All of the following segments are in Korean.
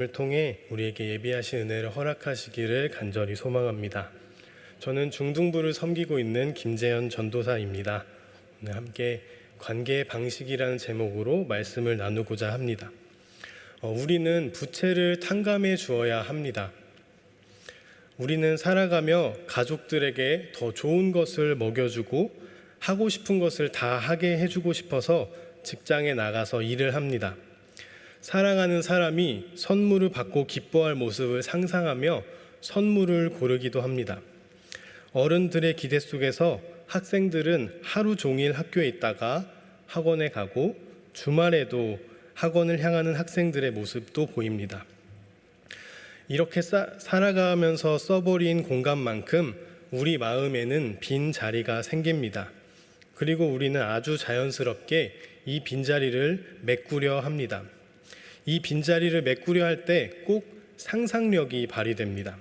을 통해 우리에게 예비하신 은혜를 허락하시기를 간절히 소망합니다. 저는 중등부를 섬기고 있는 김재현 전도사입니다. 오늘 함께 관계의 방식이라는 제목으로 말씀을 나누고자 합니다. 우리는 부채를 탕감해 주어야 합니다. 우리는 살아가며 가족들에게 더 좋은 것을 먹여주고 하고 싶은 것을 다 하게 해주고 싶어서 직장에 나가서 일을 합니다. 사랑하는 사람이 선물을 받고 기뻐할 모습을 상상하며 선물을 고르기도 합니다. 어른들의 기대 속에서 학생들은 하루 종일 학교에 있다가 학원에 가고 주말에도 학원을 향하는 학생들의 모습도 보입니다. 이렇게 살아가면서 써버린 공간만큼 우리 마음에는 빈 자리가 생깁니다. 그리고 우리는 아주 자연스럽게 이 빈자리를 메꾸려 합니다. 이 빈자리를 메꾸려 할 때 꼭 상상력이 발휘됩니다.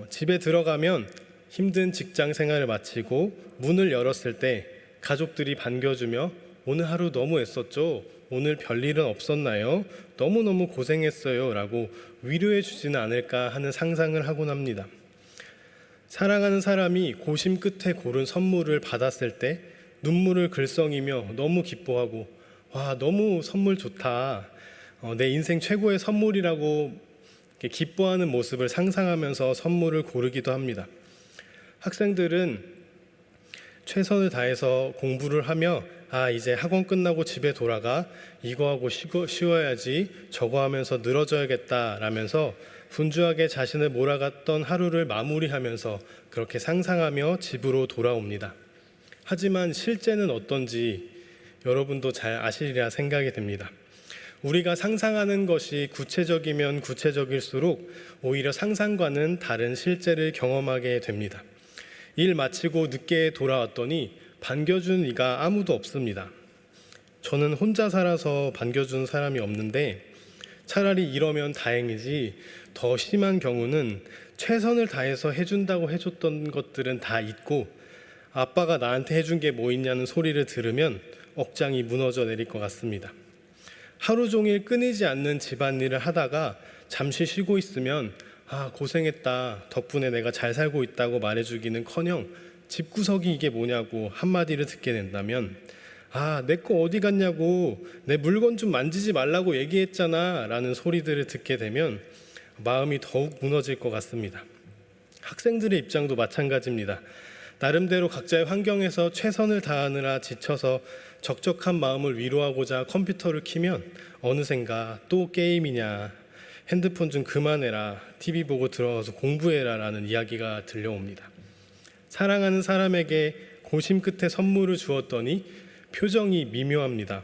집에 들어가면 힘든 직장 생활을 마치고 문을 열었을 때 가족들이 반겨주며 오늘 하루 너무 애썼죠? 오늘 별일은 없었나요? 너무너무 고생했어요 라고 위로해 주지는 않을까 하는 상상을 하곤 합니다. 사랑하는 사람이 고심 끝에 고른 선물을 받았을 때 눈물을 글썽이며 너무 기뻐하고 와, 너무 선물 좋다. 내 인생 최고의 선물이라고 기뻐하는 모습을 상상하면서 선물을 고르기도 합니다. 학생들은 최선을 다해서 공부를 하며 이제 학원 끝나고 집에 돌아가 이거 하고 쉬어야지 저거 하면서 늘어져야겠다 라면서 분주하게 자신을 몰아갔던 하루를 마무리하면서 그렇게 상상하며 집으로 돌아옵니다. 하지만 실제는 어떤지 여러분도 잘 아시리라 생각이 됩니다. 우리가 상상하는 것이 구체적이면 구체적일수록 오히려 상상과는 다른 실제를 경험하게 됩니다. 일 마치고 늦게 돌아왔더니 반겨준 이가 아무도 없습니다. 저는 혼자 살아서 반겨준 사람이 없는데 차라리 이러면 다행이지 더 심한 경우는 최선을 다해서 해준다고 해줬던 것들은 다 잊고 아빠가 나한테 해준 게 뭐 있냐는 소리를 들으면 억장이 무너져 내릴 것 같습니다. 하루 종일 끊이지 않는 집안일을 하다가 잠시 쉬고 있으면 고생했다. 덕분에 내가 잘 살고 있다고 말해주기는커녕 집구석이 이게 뭐냐고 한마디를 듣게 된다면 내 거 어디 갔냐고 내 물건 좀 만지지 말라고 얘기했잖아 라는 소리들을 듣게 되면 마음이 더욱 무너질 것 같습니다. 학생들의 입장도 마찬가지입니다. 나름대로 각자의 환경에서 최선을 다하느라 지쳐서 적적한 마음을 위로하고자 컴퓨터를 켜면 어느샌가 또 게임이냐, 핸드폰 좀 그만해라, TV 보고 들어가서 공부해라 라는 이야기가 들려옵니다. 사랑하는 사람에게 고심 끝에 선물을 주었더니 표정이 미묘합니다.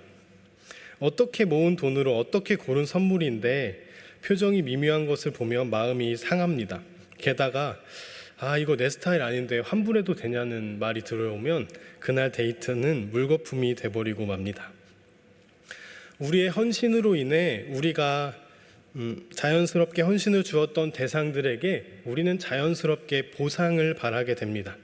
어떻게 모은 돈으로 어떻게 고른 선물인데 표정이 미묘한 것을 보면 마음이 상합니다. 게다가 이거 내 스타일 아닌데 환불해도 되냐는 말이 들어오면 그날 데이트는 물거품이 돼버리고 맙니다. 우리의 헌신으로 인해 우리가 자연스럽게 헌신을 주었던 대상들에게 우리는 자연스럽게 보상을 바라게 됩니다.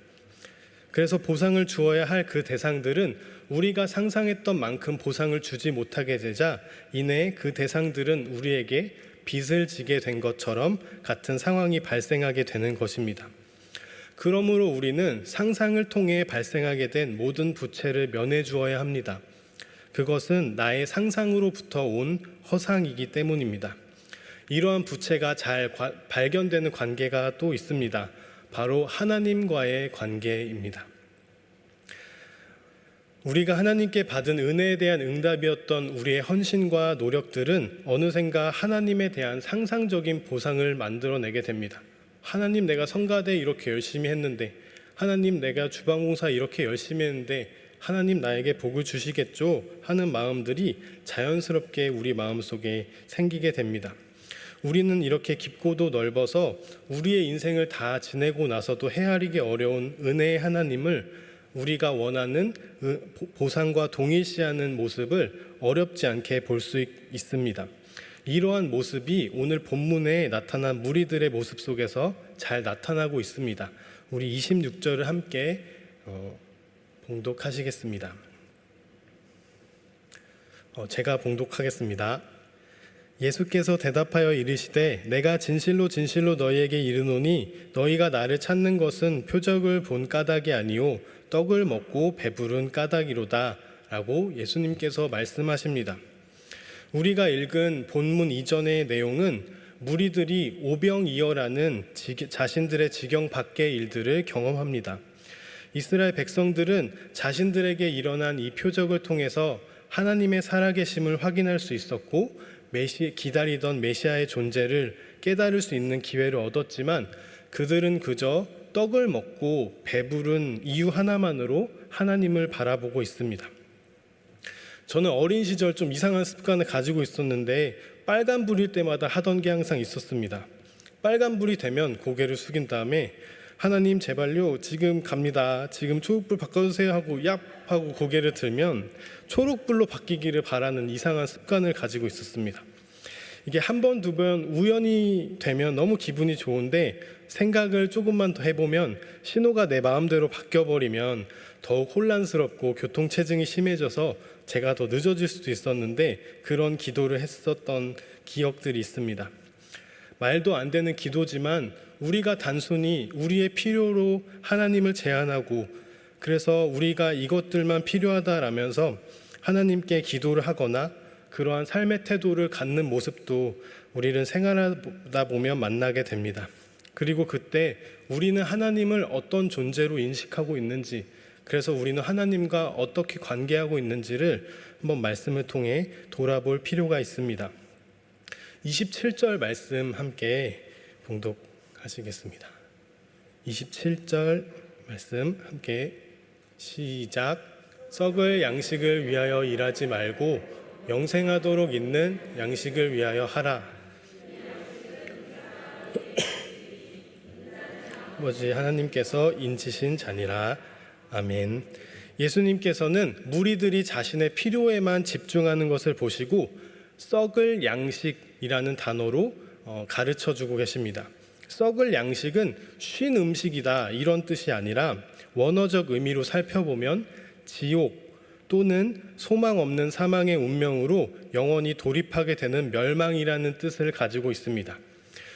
그래서 보상을 주어야 할 그 대상들은 우리가 상상했던 만큼 보상을 주지 못하게 되자 이내 그 대상들은 우리에게 빚을 지게 된 것처럼 같은 상황이 발생하게 되는 것입니다. 그러므로 우리는 상상을 통해 발생하게 된 모든 부채를 면해 주어야 합니다. 그것은 나의 상상으로부터 온 허상이기 때문입니다. 이러한 부채가 잘 발견되는 관계가 또 있습니다. 바로 하나님과의 관계입니다. 우리가 하나님께 받은 은혜에 대한 응답이었던 우리의 헌신과 노력들은 어느샌가 하나님에 대한 상상적인 보상을 만들어내게 됩니다. 하나님, 내가 성가대 이렇게 열심히 했는데, 하나님, 내가 주방봉사 이렇게 열심히 했는데 하나님 나에게 복을 주시겠죠 하는 마음들이 자연스럽게 우리 마음속에 생기게 됩니다. 우리는 이렇게 깊고도 넓어서 우리의 인생을 다 지내고 나서도 헤아리기 어려운 은혜의 하나님을 우리가 원하는 보상과 동일시하는 모습을 어렵지 않게 볼 수 있습니다. 이러한 모습이 오늘 본문에 나타난 무리들의 모습 속에서 잘 나타나고 있습니다. 우리 26절을 함께 봉독하시겠습니다. 제가 봉독하겠습니다. 예수께서 대답하여 이르시되 내가 진실로 진실로 너희에게 이르노니 너희가 나를 찾는 것은 표적을 본 까닭이 아니요 떡을 먹고 배부른 까닭이로다 라고 예수님께서 말씀하십니다. 우리가 읽은 본문 이전의 내용은 무리들이 오병이어라는 자신들의 지경 밖의 일들을 경험합니다. 이스라엘 백성들은 자신들에게 일어난 이 표적을 통해서 하나님의 살아계심을 확인할 수 있었고 기다리던 메시아의 존재를 깨달을 수 있는 기회를 얻었지만 그들은 그저 떡을 먹고 배부른 이유 하나만으로 하나님을 바라보고 있습니다. 저는 어린 시절 좀 이상한 습관을 가지고 있었는데 빨간불일 때마다 하던 게 항상 있었습니다. 빨간불이 되면 고개를 숙인 다음에 하나님 제발요 지금 갑니다. 지금 초록불 바꿔주세요 하고 얍 하고 고개를 들면 초록불로 바뀌기를 바라는 이상한 습관을 가지고 있었습니다. 이게 한 번, 두 번 우연히 되면 너무 기분이 좋은데 생각을 조금만 더 해보면 신호가 내 마음대로 바뀌어버리면 더욱 혼란스럽고 교통체증이 심해져서 제가 더 늦어질 수도 있었는데 그런 기도를 했었던 기억들이 있습니다. 말도 안 되는 기도지만 우리가 단순히 우리의 필요로 하나님을 제한하고 그래서 우리가 이것들만 필요하다라면서 하나님께 기도를 하거나 그러한 삶의 태도를 갖는 모습도 우리는 생활하다 보면 만나게 됩니다. 그리고 그때 우리는 하나님을 어떤 존재로 인식하고 있는지, 그래서 우리는 하나님과 어떻게 관계하고 있는지를 한번 말씀을 통해 돌아볼 필요가 있습니다. 27절 말씀 함께 봉독하시겠습니다. 27절 말씀 함께 시작. 썩을 양식을 위하여 일하지 말고 영생하도록 있는 양식을 위하여 하라. 아버지 하나님께서 인치신 자니라. 아멘. 예수님께서는 무리들이 자신의 필요에만 집중하는 것을 보시고 썩을 양식이라는 단어로 가르쳐주고 계십니다. 썩을 양식은 쉰 음식이다 이런 뜻이 아니라 원어적 의미로 살펴보면 지옥 또는 소망 없는 사망의 운명으로 영원히 돌입하게 되는 멸망이라는 뜻을 가지고 있습니다.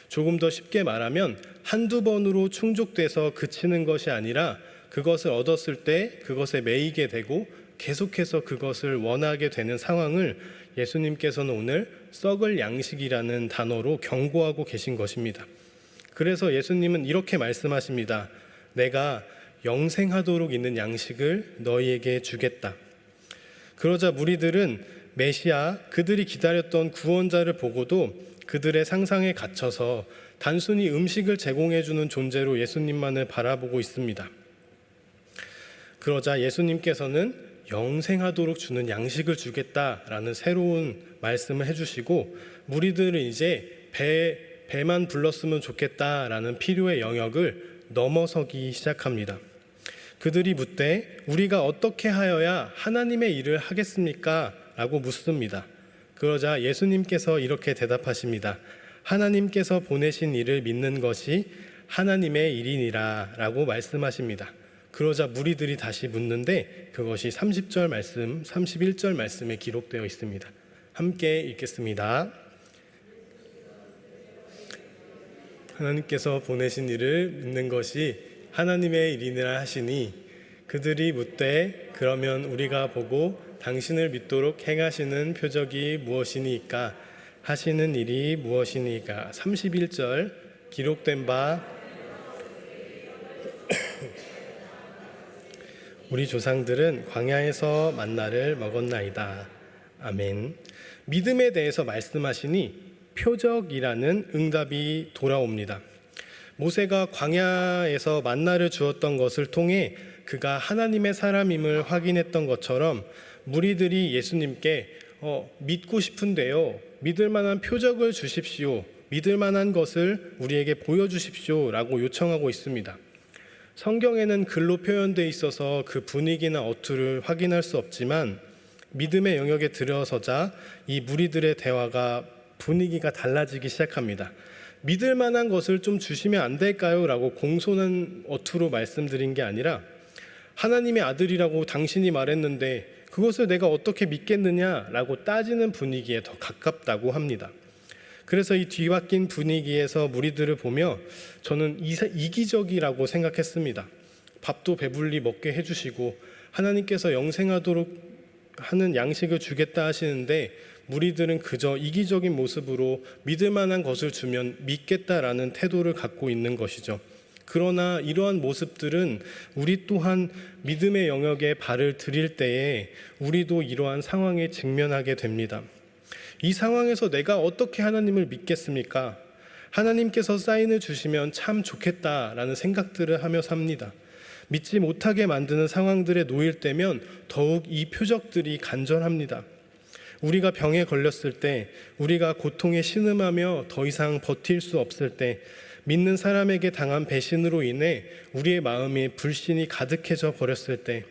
조금 더 쉽게 말하면 한두 번으로 충족돼서 그치는 것이 아니라 그것을 얻었을 때 그것에 매이게 되고 계속해서 그것을 원하게 되는 상황을 예수님께서는 오늘 썩을 양식이라는 단어로 경고하고 계신 것입니다. 그래서 예수님은 이렇게 말씀하십니다. 내가 영생하도록 있는 양식을 너희에게 주겠다. 그러자 무리들은 메시아, 그들이 기다렸던 구원자를 보고도 그들의 상상에 갇혀서 단순히 음식을 제공해주는 존재로 예수님만을 바라보고 있습니다. 그러자 예수님께서는 영생하도록 주는 양식을 주겠다라는 새로운 말씀을 해주시고 무리들은 이제 배만 불렀으면 좋겠다라는 필요의 영역을 넘어서기 시작합니다. 그들이 묻되 우리가 어떻게 하여야 하나님의 일을 하겠습니까? 라고 묻습니다. 그러자 예수님께서 이렇게 대답하십니다. 하나님께서 보내신 일을 믿는 것이 하나님의 일이니라 라고 말씀하십니다. 그러자 무리들이 다시 묻는데 그것이 30절 말씀, 31절 말씀에 기록되어 있습니다. 함께 읽겠습니다. 하나님께서 보내신 일을 믿는 것이 하나님의 일이니라 하시니 그들이 묻되 그러면 우리가 보고 당신을 믿도록 행하시는 표적이 무엇이니까 하시는 일이 무엇이니까 31절 기록된 바 우리 조상들은 광야에서 만나를 먹었나이다. 아멘. 믿음에 대해서 말씀하시니 표적이라는 응답이 돌아옵니다. 모세가 광야에서 만나를 주었던 것을 통해 그가 하나님의 사람임을 확인했던 것처럼 무리들이 예수님께 믿고 싶은데요, 믿을 만한 표적을 주십시오, 믿을 만한 것을 우리에게 보여주십시오 라고 요청하고 있습니다. 성경에는 글로 표현되어 있어서 그 분위기나 어투를 확인할 수 없지만 믿음의 영역에 들어서자 이 무리들의 대화가 분위기가 달라지기 시작합니다. 믿을 만한 것을 좀 주시면 안 될까요? 라고 공손한 어투로 말씀드린 게 아니라 하나님의 아들이라고 당신이 말했는데 그것을 내가 어떻게 믿겠느냐? 라고 따지는 분위기에 더 가깝다고 합니다. 그래서 이 뒤바뀐 분위기에서 무리들을 보며 저는 이기적이라고 생각했습니다. 밥도 배불리 먹게 해주시고 하나님께서 영생하도록 하는 양식을 주겠다 하시는데 무리들은 그저 이기적인 모습으로 믿을 만한 것을 주면 믿겠다라는 태도를 갖고 있는 것이죠. 그러나 이러한 모습들은 우리 또한 믿음의 영역에 발을 들일 때에 우리도 이러한 상황에 직면하게 됩니다. 이 상황에서 내가 어떻게 하나님을 믿겠습니까? 하나님께서 사인을 주시면 참 좋겠다라는 생각들을 하며 삽니다. 믿지 못하게 만드는 상황들에 놓일 때면 더욱 이 표적들이 간절합니다. 우리가 병에 걸렸을 때, 우리가 고통에 신음하며 더 이상 버틸 수 없을 때, 믿는 사람에게 당한 배신으로 인해 우리의 마음에 불신이 가득해져 버렸을 때,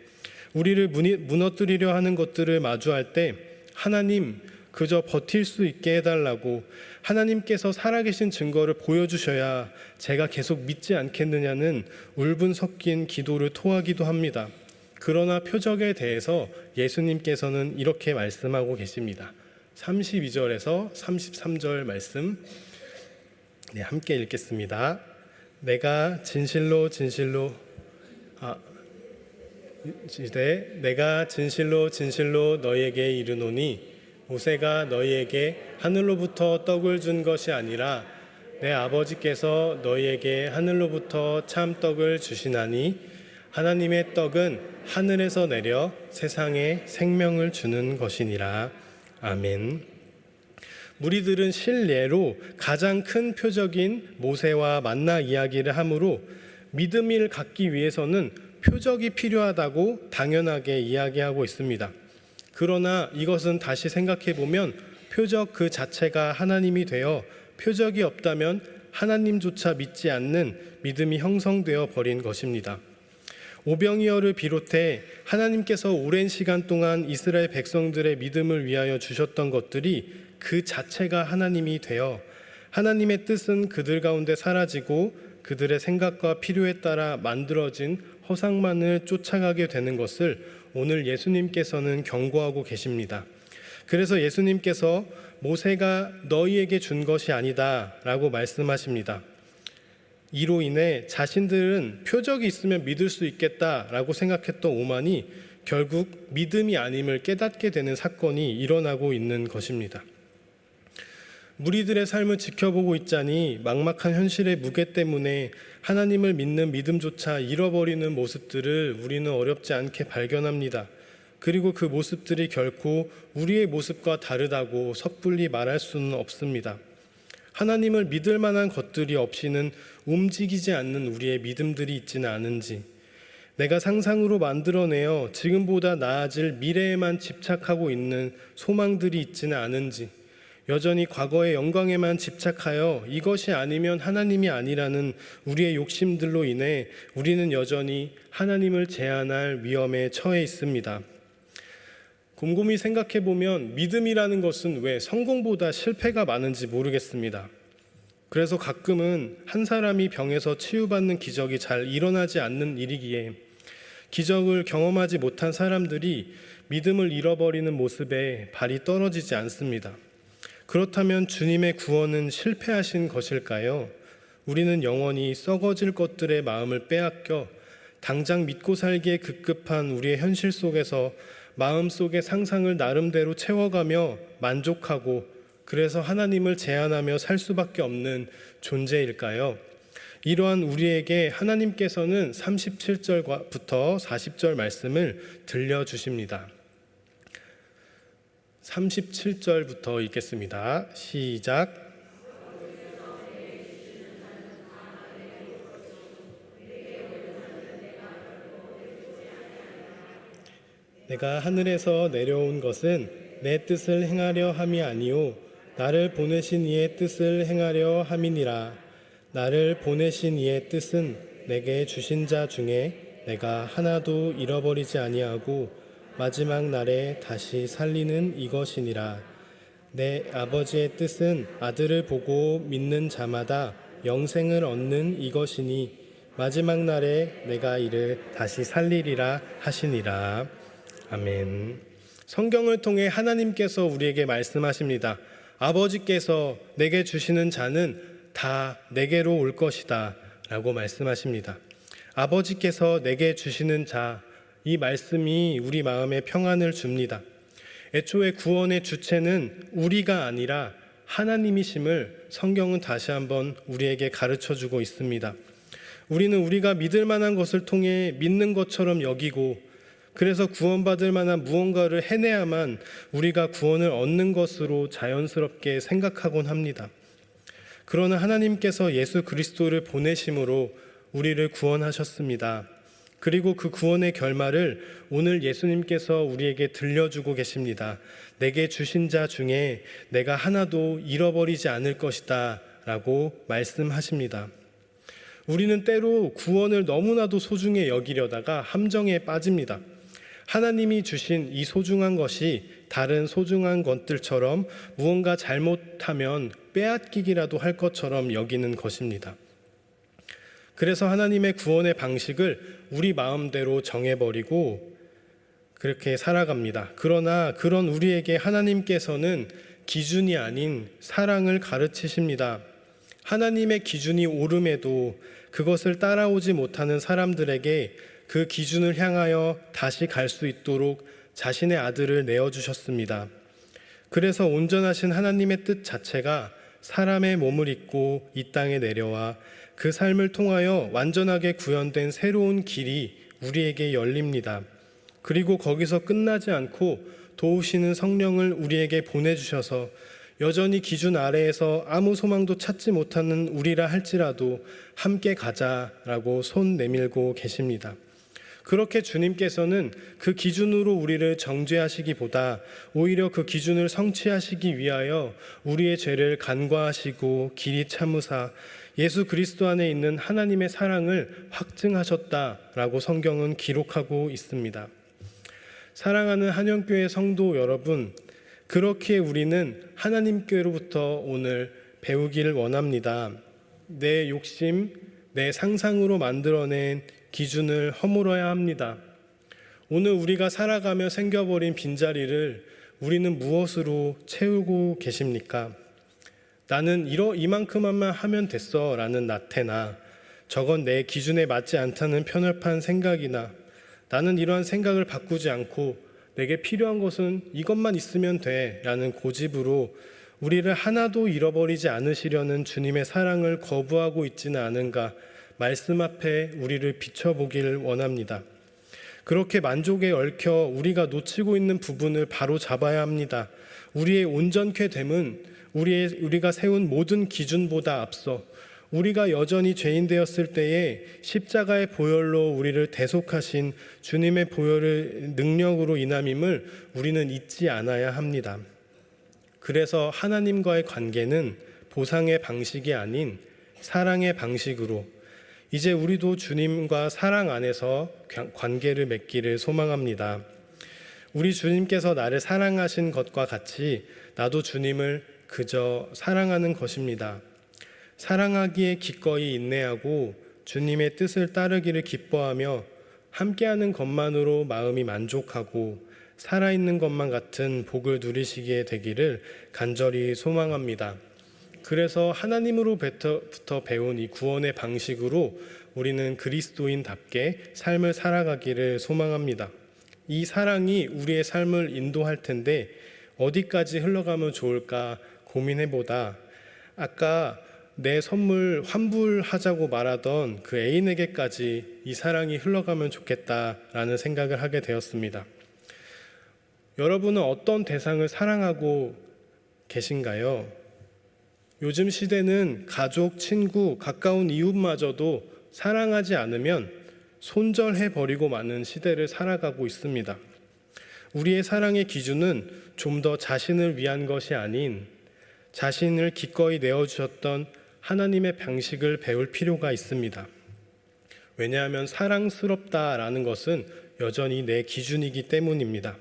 우리를 무너뜨리려 하는 것들을 마주할 때 하나님 그저 버틸 수 있게 해달라고, 하나님께서 살아계신 증거를 보여주셔야 제가 계속 믿지 않겠느냐는 울분 섞인 기도를 토하기도 합니다. 그러나 표적에 대해서 예수님께서는 이렇게 말씀하고 계십니다. 32절에서 33절 말씀 함께 읽겠습니다. 내가 진실로 너희에게 이르노니 모세가 너희에게 하늘로부터 떡을 준 것이 아니라 내 아버지께서 너희에게 하늘로부터 참 떡을 주시나니 하나님의 떡은 하늘에서 내려 세상에 생명을 주는 것이니라. 아멘. 무리들은 실례로 가장 큰 표적인 모세와 만나 이야기를 하므로 믿음을 갖기 위해서는 표적이 필요하다고 당연하게 이야기하고 있습니다. 그러나 이것은 다시 생각해 보면 표적 그 자체가 하나님이 되어 표적이 없다면 하나님조차 믿지 않는 믿음이 형성되어 버린 것입니다. 오병이어를 비롯해 하나님께서 오랜 시간 동안 이스라엘 백성들의 믿음을 위하여 주셨던 것들이 그 자체가 하나님이 되어 하나님의 뜻은 그들 가운데 사라지고 그들의 생각과 필요에 따라 만들어진 허상만을 쫓아가게 되는 것을 오늘 예수님께서는 경고하고 계십니다. 그래서 예수님께서 모세가 너희에게 준 것이 아니다 라고 말씀하십니다. 이로 인해 자신들은 표적이 있으면 믿을 수 있겠다라고 생각했던 오만이 결국 믿음이 아님을 깨닫게 되는 사건이 일어나고 있는 것입니다. 무리들의 삶을 지켜보고 있자니 막막한 현실의 무게 때문에 하나님을 믿는 믿음조차 잃어버리는 모습들을 우리는 어렵지 않게 발견합니다. 그리고 그 모습들이 결코 우리의 모습과 다르다고 섣불리 말할 수는 없습니다. 하나님을 믿을 만한 것들이 없이는 움직이지 않는 우리의 믿음들이 있지는 않은지, 내가 상상으로 만들어내어 지금보다 나아질 미래에만 집착하고 있는 소망들이 있지는 않은지, 여전히 과거의 영광에만 집착하여 이것이 아니면 하나님이 아니라는 우리의 욕심들로 인해 우리는 여전히 하나님을 제한할 위험에 처해 있습니다. 곰곰이 생각해보면 믿음이라는 것은 왜 성공보다 실패가 많은지 모르겠습니다. 그래서 가끔은 한 사람이 병에서 치유받는 기적이 잘 일어나지 않는 일이기에 기적을 경험하지 못한 사람들이 믿음을 잃어버리는 모습에 발이 떨어지지 않습니다. 그렇다면 주님의 구원은 실패하신 것일까요? 우리는 영원히 썩어질 것들의 마음을 빼앗겨 당장 믿고 살기에 급급한 우리의 현실 속에서 마음속의 상상을 나름대로 채워가며 만족하고 그래서 하나님을 제한하며 살 수밖에 없는 존재일까요? 이러한 우리에게 하나님께서는 37절부터 40절 말씀을 들려주십니다. 37절부터 읽겠습니다. 시작. 내가 하늘에서 내려온 것은 내 뜻을 행하려 함이 아니요 나를 보내신 이의 뜻을 행하려 함이니라. 나를 보내신 이의 뜻은 내게 주신 자 중에 내가 하나도 잃어버리지 아니하고 마지막 날에 다시 살리는 이것이니라. 내 아버지의 뜻은 아들을 보고 믿는 자마다 영생을 얻는 이것이니 마지막 날에 내가 이를 다시 살리리라 하시니라. 아멘. 성경을 통해 하나님께서 우리에게 말씀하십니다. 아버지께서 내게 주시는 자는 다 내게로 올 것이다 라고 말씀하십니다. 아버지께서 내게 주시는 자, 이 말씀이 우리 마음에 평안을 줍니다. 애초에 구원의 주체는 우리가 아니라 하나님이심을 성경은 다시 한번 우리에게 가르쳐 주고 있습니다. 우리는 우리가 믿을 만한 것을 통해 믿는 것처럼 여기고, 그래서 구원받을 만한 무언가를 해내야만 우리가 구원을 얻는 것으로 자연스럽게 생각하곤 합니다. 그러나 하나님께서 예수 그리스도를 보내심으로 우리를 구원하셨습니다. 그리고 그 구원의 결말을 오늘 예수님께서 우리에게 들려주고 계십니다. 내게 주신 자 중에 내가 하나도 잃어버리지 않을 것이다 라고 말씀하십니다. 우리는 때로 구원을 너무나도 소중히 여기려다가 함정에 빠집니다. 하나님이 주신 이 소중한 것이 다른 소중한 것들처럼 무언가 잘못하면 빼앗기기라도 할 것처럼 여기는 것입니다. 그래서 하나님의 구원의 방식을 우리 마음대로 정해버리고 그렇게 살아갑니다. 그러나 그런 우리에게 하나님께서는 기준이 아닌 사랑을 가르치십니다. 하나님의 기준이 옳음에도 그것을 따라오지 못하는 사람들에게 그 기준을 향하여 다시 갈 수 있도록 자신의 아들을 내어주셨습니다. 그래서 온전하신 하나님의 뜻 자체가 사람의 몸을 입고 이 땅에 내려와 그 삶을 통하여 완전하게 구현된 새로운 길이 우리에게 열립니다. 그리고 거기서 끝나지 않고 도우시는 성령을 우리에게 보내주셔서 여전히 기준 아래에서 아무 소망도 찾지 못하는 우리라 할지라도 함께 가자라고 손 내밀고 계십니다. 그렇게 주님께서는 그 기준으로 우리를 정죄하시기보다 오히려 그 기준을 성취하시기 위하여 우리의 죄를 간과하시고 길이 참으사 예수 그리스도 안에 있는 하나님의 사랑을 확증하셨다라고 성경은 기록하고 있습니다. 사랑하는 한영교회 성도 여러분, 그렇게 우리는 하나님께로부터 오늘 배우기를 원합니다. 내 욕심, 내 상상으로 만들어낸 기준을 허물어야 합니다. 오늘 우리가 살아가며 생겨버린 빈자리를 우리는 무엇으로 채우고 계십니까? 나는 이만큼만 하면 됐어 라는 나태나, 저건 내 기준에 맞지 않다는 편협한 생각이나, 나는 이러한 생각을 바꾸지 않고 내게 필요한 것은 이것만 있으면 돼 라는 고집으로 우리를 하나도 잃어버리지 않으시려는 주님의 사랑을 거부하고 있지는 않은가, 말씀 앞에 우리를 비춰보기를 원합니다. 그렇게 만족에 얽혀 우리가 놓치고 있는 부분을 바로 잡아야 합니다. 우리의 온전케 됨은 우리가 세운 모든 기준보다 앞서 우리가 여전히 죄인 되었을 때에 십자가의 보혈로 우리를 대속하신 주님의 보혈의 능력으로 인함임을 우리는 잊지 않아야 합니다. 그래서 하나님과의 관계는 보상의 방식이 아닌 사랑의 방식으로, 이제 우리도 주님과 사랑 안에서 관계를 맺기를 소망합니다. 우리 주님께서 나를 사랑하신 것과 같이 나도 주님을 그저 사랑하는 것입니다. 사랑하기에 기꺼이 인내하고 주님의 뜻을 따르기를 기뻐하며 함께하는 것만으로 마음이 만족하고 살아있는 것만 같은 복을 누리시게 되기를 간절히 소망합니다. 그래서 하나님으로부터 배운 이 구원의 방식으로 우리는 그리스도인답게 삶을 살아가기를 소망합니다. 이 사랑이 우리의 삶을 인도할 텐데 어디까지 흘러가면 좋을까 고민해보다 아까 내 선물 환불하자고 말하던 그 애인에게까지 이 사랑이 흘러가면 좋겠다라는 생각을 하게 되었습니다. 여러분은 어떤 대상을 사랑하고 계신가요? 요즘 시대는 가족, 친구, 가까운 이웃마저도 사랑하지 않으면 손절해버리고 마는 시대를 살아가고 있습니다. 우리의 사랑의 기준은 좀 더 자신을 위한 것이 아닌 자신을 기꺼이 내어주셨던 하나님의 방식을 배울 필요가 있습니다. 왜냐하면 사랑스럽다라는 것은 여전히 내 기준이기 때문입니다.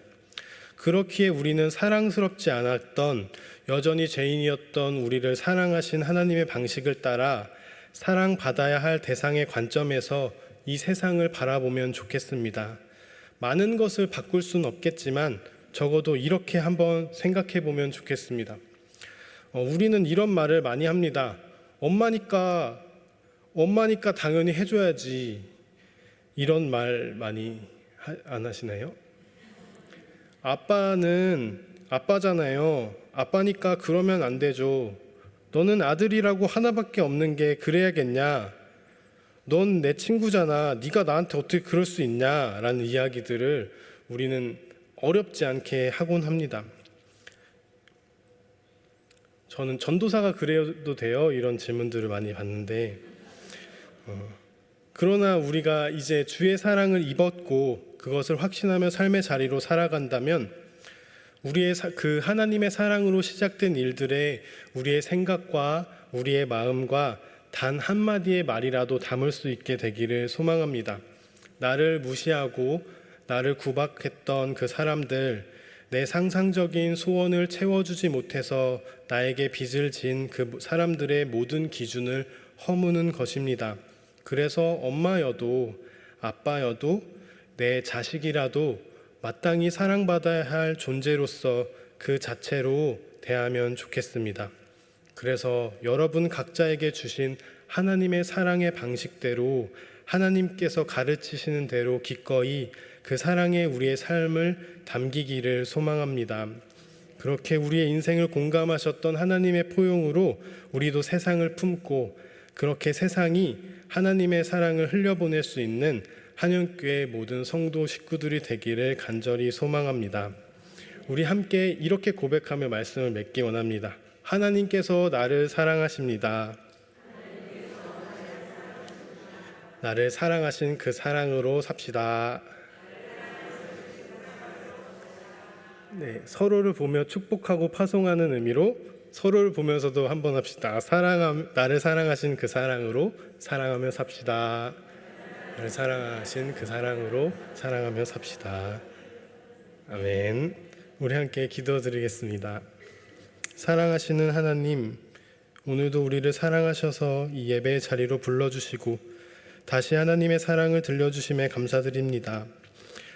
그렇기에 우리는 사랑스럽지 않았던, 여전히 죄인이었던 우리를 사랑하신 하나님의 방식을 따라 사랑받아야 할 대상의 관점에서 이 세상을 바라보면 좋겠습니다. 많은 것을 바꿀 수는 없겠지만 적어도 이렇게 한번 생각해 보면 좋겠습니다. 우리는 이런 말을 많이 합니다. 엄마니까 당연히 해줘야지. 이런 말 많이 안 하시나요? 아빠는 아빠잖아요. 아빠니까 그러면 안 되죠. 너는 아들이라고 하나밖에 없는 게 그래야겠냐? 넌 내 친구잖아. 네가 나한테 어떻게 그럴 수 있냐? 라는 이야기들을 우리는 어렵지 않게 하곤 합니다. 저는 전도사가 그래도 돼요? 이런 질문들을 많이 받는데, 그러나 우리가 이제 주의 사랑을 입었고 그것을 확신하며 삶의 자리로 살아간다면 우리의 그 하나님의 사랑으로 시작된 일들에 우리의 생각과 우리의 마음과 단 한마디의 말이라도 담을 수 있게 되기를 소망합니다. 나를 무시하고 나를 구박했던 그 사람들, 내 상상적인 소원을 채워주지 못해서 나에게 빚을 진 그 사람들의 모든 기준을 허무는 것입니다. 그래서 엄마여도 아빠여도 내 자식이라도 마땅히 사랑받아야 할 존재로서 그 자체로 대하면 좋겠습니다. 그래서 여러분 각자에게 주신 하나님의 사랑의 방식대로 하나님께서 가르치시는 대로 기꺼이 그 사랑에 우리의 삶을 담기기를 소망합니다. 그렇게 우리의 인생을 공감하셨던 하나님의 포용으로 우리도 세상을 품고 그렇게 세상이 하나님의 사랑을 흘려보낼 수 있는 한영교회 모든 성도 식구들이 되기를 간절히 소망합니다. 우리 함께 이렇게 고백하며 말씀을 맺기 원합니다. 하나님께서 나를 사랑하십니다. 나를 사랑하신 그 사랑으로 삽시다. 네, 서로를 보며 축복하고 파송하는 의미로 서로를 보면서도 한번 합시다. 나를 사랑하신 그 사랑으로 사랑하며 삽시다. 나를 사랑하신 그 사랑으로 사랑하며 삽시다. 아멘. 우리 함께 기도드리겠습니다. 사랑하시는 하나님, 오늘도 우리를 사랑하셔서 이 예배의 자리로 불러주시고 다시 하나님의 사랑을 들려주심에 감사드립니다.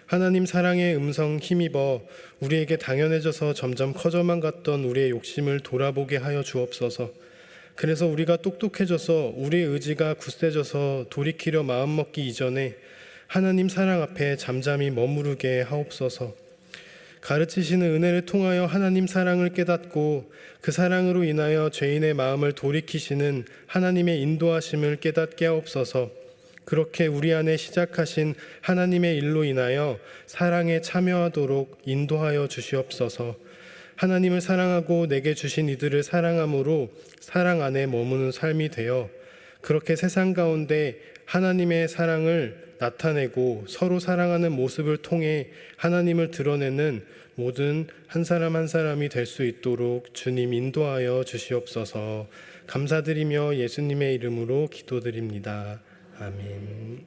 하나님 사랑의 음성 힘입어 우리에게 당연해져서 점점 커져만 갔던 우리의 욕심을 돌아보게 하여 주옵소서. 그래서 우리가 똑똑해져서 우리의 의지가 굳세져서 돌이키려 마음먹기 이전에 하나님 사랑 앞에 잠잠히 머무르게 하옵소서. 가르치시는 은혜를 통하여 하나님 사랑을 깨닫고 그 사랑으로 인하여 죄인의 마음을 돌이키시는 하나님의 인도하심을 깨닫게 하옵소서. 그렇게 우리 안에 시작하신 하나님의 일로 인하여 사랑에 참여하도록 인도하여 주시옵소서. 하나님을 사랑하고 내게 주신 이들을 사랑함으로 사랑 안에 머무는 삶이 되어 그렇게 세상 가운데 하나님의 사랑을 나타내고 서로 사랑하는 모습을 통해 하나님을 드러내는 모든 한 사람 한 사람이 될 수 있도록 주님 인도하여 주시옵소서. 감사드리며 예수님의 이름으로 기도드립니다. 아멘.